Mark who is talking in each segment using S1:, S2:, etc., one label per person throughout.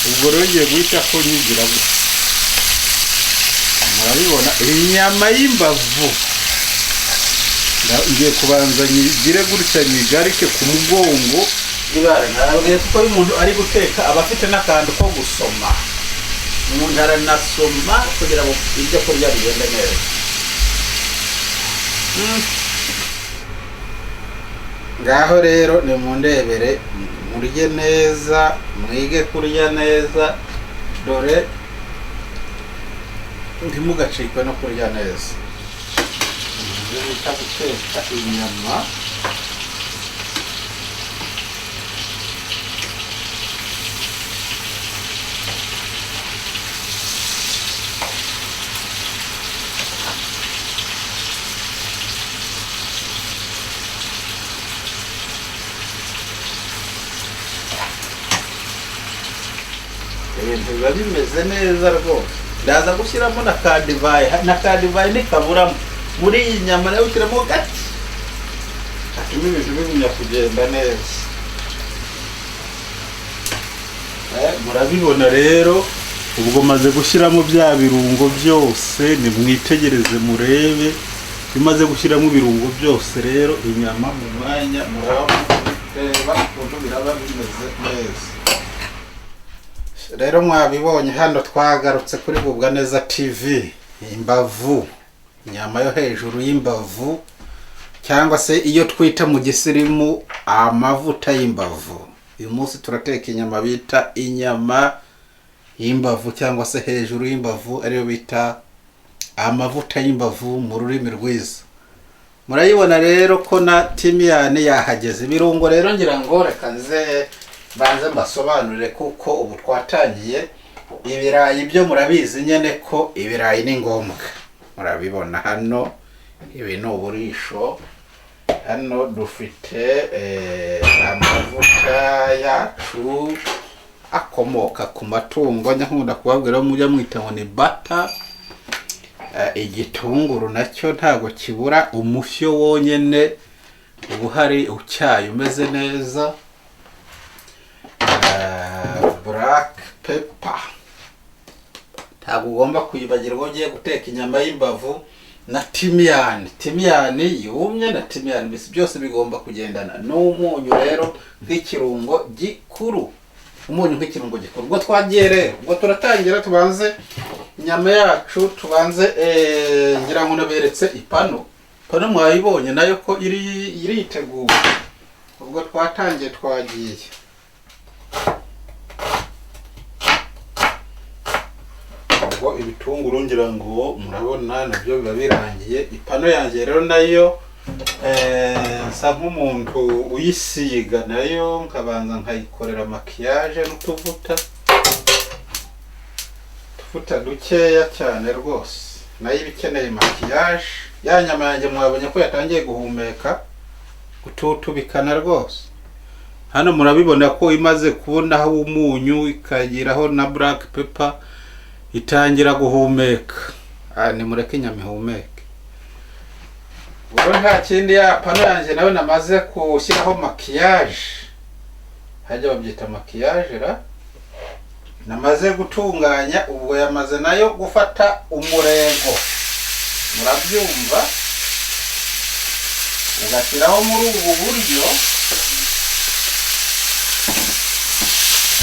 S1: ubwo rero ngiye guhita ko nyigira gutya. Murabibona inyama y'imbavu ngiye kubanza nyigire gutya nyigarike ku mugongo. Nabwiye ko iyo umuntu ari guteka aba afite n'akantu ko gusoma, umuntu aranasoma kugira ngo ibyo kurya bigende neza. Ngaho rero ni mundebere murye neza, mwige kurya neza, dore ntimugacikwe no kurya neza. Bita guteka inyama ibintu biba bimeze neza rwose. Ndaza gushyiramo na kadivayi, na kadivayi nikaburamo muri iyi nyama nayo ushyiramo gake, atuma ibintu bigumya kugenda neza. Murabibona rero, ubwo maze gushyiramo bya birungo byose, nimwitegereze murebe. Bimaze gushyiramo ibirungo byose rero, inyama mu mwanya muraba ukuntu biraba bimeze neza. Rero mwabibonye hano twagarutse kuri Gubwa Neza TV. Imbavu, inyama yo hejuru y'imbavu, cyangwa se iyo twita mu gisirimu amavuta y'imbavu. Uyu munsi turateka inyama bita inyama y'imbavu, cyangwa se hejuru y'imbavu ariyo bita amavuta y'imbavu mu rurimi rwiza. Murayibona rero ko na timiyani yahageze. Ibirungo rero ngira ngo reka nze banze mbasobanurire kuko ubu twatangiye. Ibirayi byo murabizi nyene ko ibirayi ni ngombwa. Murabibona hano, ibi ni uburisho. Hano dufite amavuta yacu akomoka ku matungo, nkunda kubabwira mujya mwita ngo ni butter. Igitunguru nacyo ntago kibura, umufyo wonyene ubuhari ucyayi umeze neza. Black pepper ntabwo ugomba kuyibagirwa ugiye guteka inyama y'imbavu, na timiyani. Timiyani yumye na timiyani bisi byose bigomba kugendana. N'umunyu rero nk'ikirungo gikuru, umunyu nk'ikirungo gikuru. Ubwo twagiye rero, ubwo turatangira tubanze inyama yacu, tubanze ngira ngo naberetse ipano. Pano mwayibonye nayo ko iriteguye. Ubwo twatangiye twagiye. Ubwo ibitunguru ngira ngo murabona nabyo biba birangiye. Ipano yanjye rero nayo nsa nk'umuntu uyisiga, nayo nkabanza nkayikorera makiyaje n'utuvuta. Tuvuta dukeya cyane rwose, nayo ibikeneye makiyaje. Ya nyama yanjye mwabonye ko yatangiye guhumeka, gututubikana rwose. Hano murabibona ko imaze kubonaho umunyu, ikagiraho na black pepper, itangira guhumeka. Nimureke inyama ihumeke. Ubwo nta kindi, ya pano yanjye nawe namaze kushyiraho makiyaje. Hajya babyita makiyaje ra. Namaze gutunganya, ubwo yamaze nayo gufata umurego. Murabyumva? Ugashyiraho muri ubu buryo.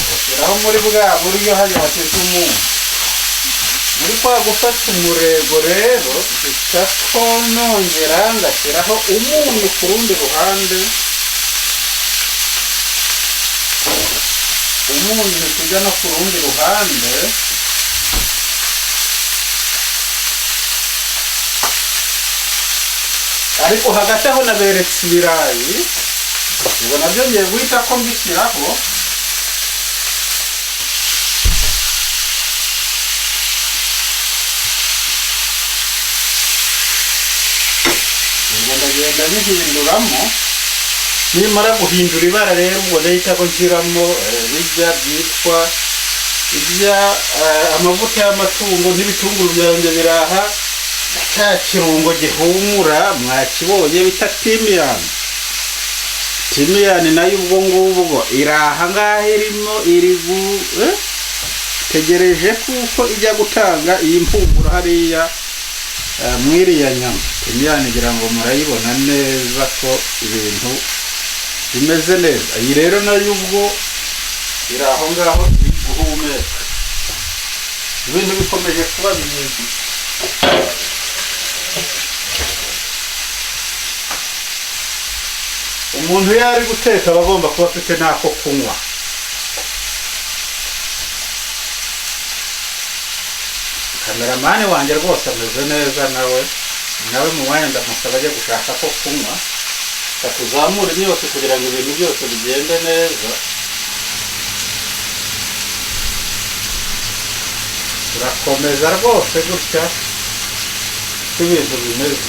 S1: Ugashyiraho muri bwa buryo hajya bateka umunyu. Muri kwa gufata umurego rero, ko nongera ngashyiraho umunyu ku rundi ruhande. Umunyu tujya no ku rundi ruhande. Ariko hagati aho naberetse ibirayi, ubwo nabyo ngiye guhita ko mbishyiraho. Ndagenda bihinduramo. Nimara guhindura ibara rero, ubwo ndahita ko nshyiramo bijya byitwa amavuta y'amatungo n'ibitunguru byanjye biraha. Cya kirungo gihumura mwakibonye bita timiyani. Timiyani nayo ubwo ngubwo iraha ngaho irimo tegereje kuko ijya gutanga iyi mpumuro hariya mwiriya nyama. Imyanya ngira ngo murayibona neza ko ibintu bimeze neza. Iyi rero nayo ubwo iri aho ngaho guhumeka, ibintu bikomeje kuba byiza. Umuntu iyo ari guteka aba agomba kuba afite n'ako kunywa. Kameramani wanjye rwose ameze neza, nawe mu mwanya ndamusaba ajya gushaka ko kunywa, tuzamura imyotsi kugira ngo ibintu byose bigende neza. Turakomeza rwose gutya ibintu bimeze.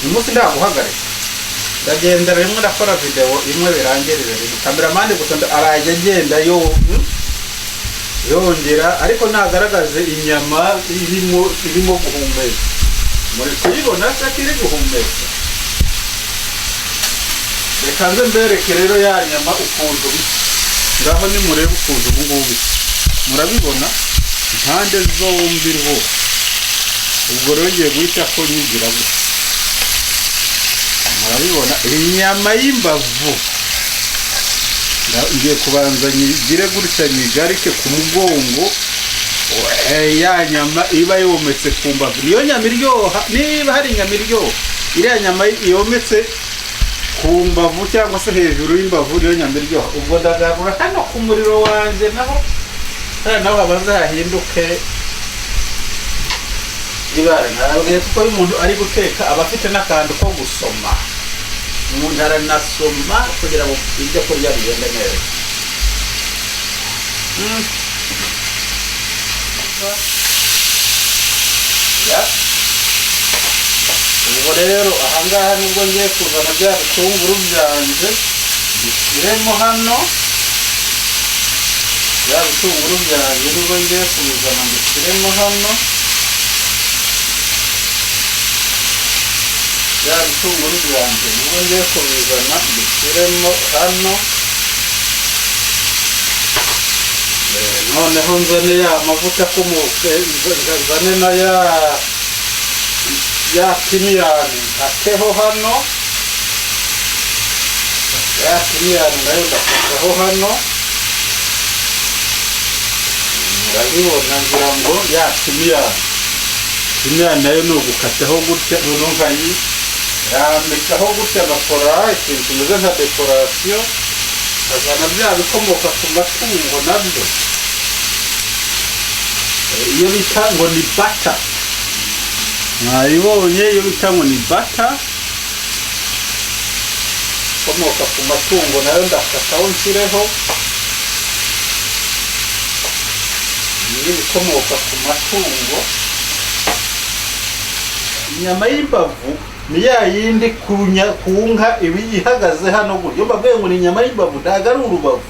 S1: Uyu munsi ndaguhagarika, ndagenda rimwe ndakora video imwe birangirire rimwe. Kameramani gusa arajya agenda yongera, ariko nagaragaze inyama irimo guhumeka. Muri kuyibona se kiri guhumeka? Reka nze mbereke rero ya nyama ukuntu bisa. Ngaho nimurebe ukuntu ubu ngubu bisa, murabibona impande zombi rwose. Ubwo rero ngiye guhita ko nyigira gusa, murabibona inyama y'imbavu. Ngiye kubanza nyigire gutya nyigarike ku mugongo, ya nyama iba yometse ku mbavu niyo nyama iryoha. Niba hari inyama iryoha, iriya nyama yometse ku mbavu cyangwa se hejuru y'imbavu niyo nyama iryoha. Ubwo ndagarura hano ku muriro wanjye, naho habanza hahinduke ibara. Nabwiye ko iyo umuntu ari guteka aba afite n'akantu ko gusoma. Umuntu aranasoma kugira ngo ibyo kurya bigende neza. Ubwo rero ahangaha nibwo ngiye kuzana bya bitunguru byanjye bishyiremo hano. Bya bitunguru byanjye nibwo ngiye kubizana mbishyiremo hano. Bya bitunguru byanjye nibwo ngiye kubizana mbishyiremo hano. Noneho nzane ya mavuta akomoka, nzane na ya timiyani ateho hano. Ya timiyani nayo ndafataho hano. Murabibona ngira ngo ya timiyani nayo ni ugukataho gutya, rambikaho gutya, bakora ikintu kimeze nka dekorasiyo. Azana bya bikomoka ku matungo nabyo, iyo bita ngo ni bata. Mwayibonye, iyo bita ngo ni bata ikomoka ku matungo, nayo ndakataho nshyireho. Iyi ikomoka ku matungo. Inyama y'imbavu ni ya yindi ku nka iba ihagaze hano gutyo. Mbabwiye ngo ni inyama y'imbavu, ntabwo ari urubavu.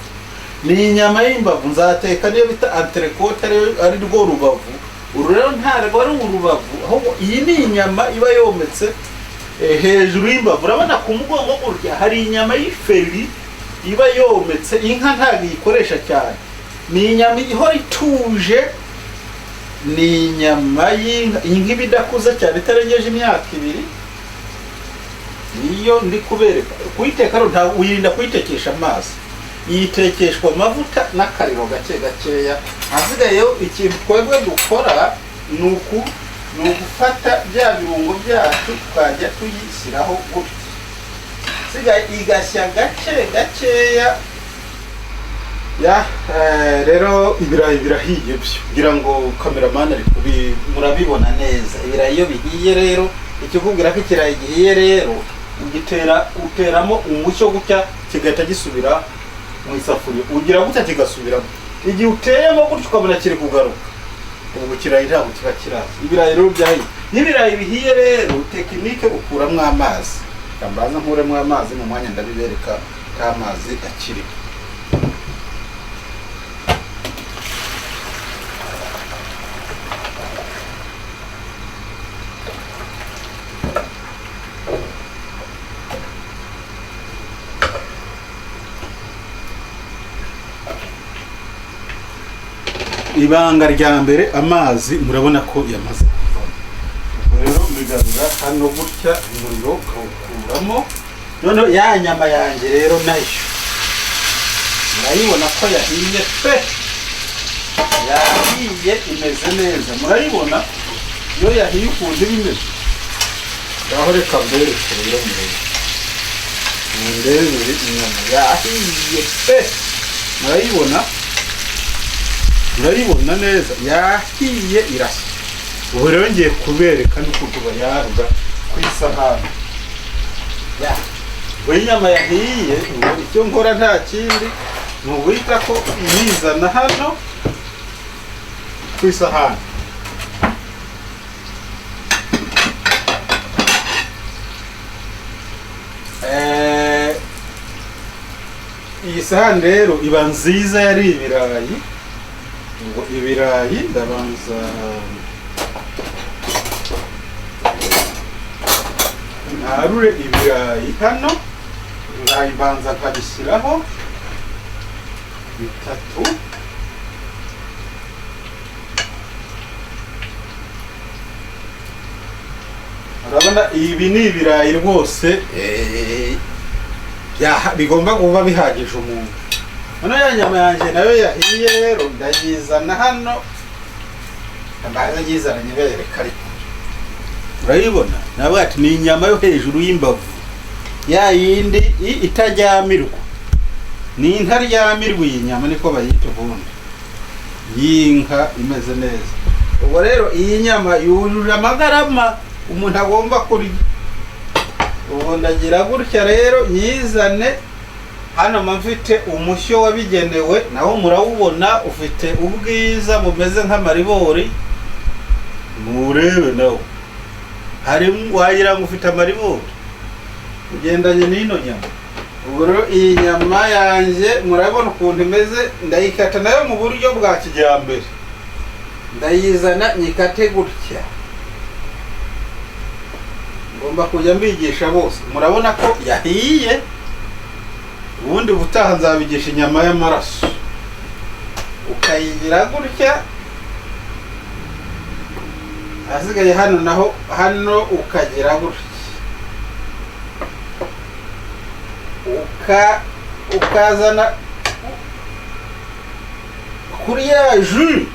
S1: Ni inyama y'imbavu nzateka niyo bita anterekote, ari rwo rubavu. Uru rero ntabwo ari urubavu, ahubwo iyi ni inyama iba yometse hejuru y'imbavu. Urabona ku mugongo gutya hari inyama y'iferi iba yometse. Inka ntabwo iyikoresha cyane, ni inyama ihora ituje. Ni inyama y'inka iba idakuze cyane, itarengeje imyaka 2. Niyo ndi kubereka. Kuyiteka rero ntabwo uyirinda kuyitekesha amazi, yitekeshwa amavuta n'akariro gake gakeya. Hasigayeho ikintu twebwe dukora ni ugufata bya birungo byacu tukajya tuyishyiraho gutya, hasigaye igashya gake gakeya. Rero ibirayi birahiye byo, ngira ngo kameramani ari murabibona neza. Ibirayi iyo bihiye rero, ikikubwira ko ikirayi gihiye rero, uteramo umucyo gutya kigahita gisubira mu isafuriya. Ugira gutya kigasubiramo. Igihe uteyemo gutya ukabona kiri kugaruka, ubu kirayi ntabwo kiba kiraza. Ibirayi rero byahiye. N'ibirayi bihiye rero tekinike ukuramo amazi. Kambaza nkuremo amazi, mu mwanya ndabibereka ko amazi akiri. ibanga rya mbere, amazi murabona ko yamaze kuvamo. Ubwo rero mbigarura hano gutya, umuriro ukawukuramo. Noneho ya nyama yanjye rero nayo murayibona ko yahiye pe, yahiye imeze neza. Murayibona iyo yahiye ukuntu iba imeze. Ngaho reka mbereke rero mundebere inyama yahiye pe, murayibona neza, yahiye irashya. Ubu rero ngiye kubereka n'ukuntu bayarura ku isahani. Ubwo inyama yahiye, icyo nkora nta kindi ni uguhita ko yizana hano ku isahani. Iyi sahani rero iba nziza, yari ibirayi. Ngo ibirayi ndabanza ntarure ibirayi hano, ibirayi mbanza nkabishyiraho bitatu. Urabona ibi ni ibirayi rwose bigomba kuba bihagije umuntu. Hano ya nyama yanjye nayo yahiye rero ndayizana hano, mbaza yizana nyibereka. Ariko urayibona nawe ati ni inyama yo hejuru y'imbavu, ya yindi itaryamirwa, ni intaryamirwa. Iyi nyama niko bayita ubundi, y'inka imeze neza. Ubwo rero iyi nyama yujuje amagarama umuntu agomba kurya. Ubu ndagira gutya rero nyizane hano, mfite umushyo wabigenewe, naho murawubona ufite ubwiza bumeze nk'amaribori. Murebe nawe hari wagira ngo ufite amaribori ugendanye n'ino nyama. Ubwo rero iyi nyama yanjye murabona ukuntu imeze, ndayikata nayo mu buryo bwa kijyambere. Ndayizana nyikate gutya, ngomba kujya mbigisha bose. Murabona ko yahiye, ubundi butaha nzabigisha inyama y'amaraso. Ukayigira gutya, hasigaye hano naho hano ukagira gutya, ukazana kuri ya jus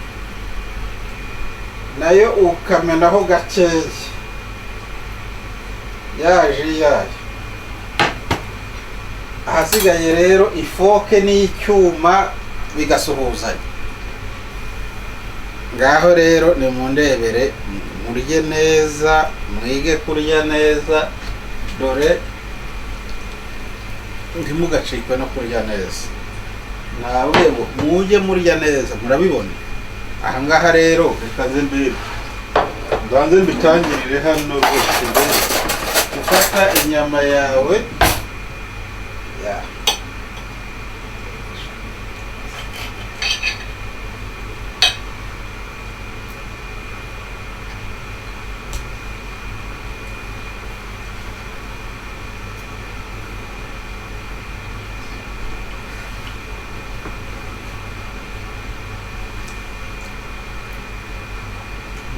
S1: nayo ukamenaho gakeya, ya jus yayo. Ahasigaye rero ifoke n'icyuma bigasuhuzanya. Ngaho rero ni mundebere, murye neza, mwige kurya neza. Dore ntimugacikwe no kurya neza, nawe mujye murya neza. Murabibona aha ngaha rero, reka mbanze mbitangirire hano rwose. Ufata inyama yawe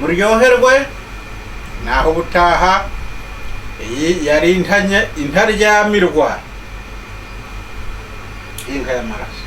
S1: muryoherwe. Naho butaha. Iyi yari intaryamirwa, inka y'amaraso.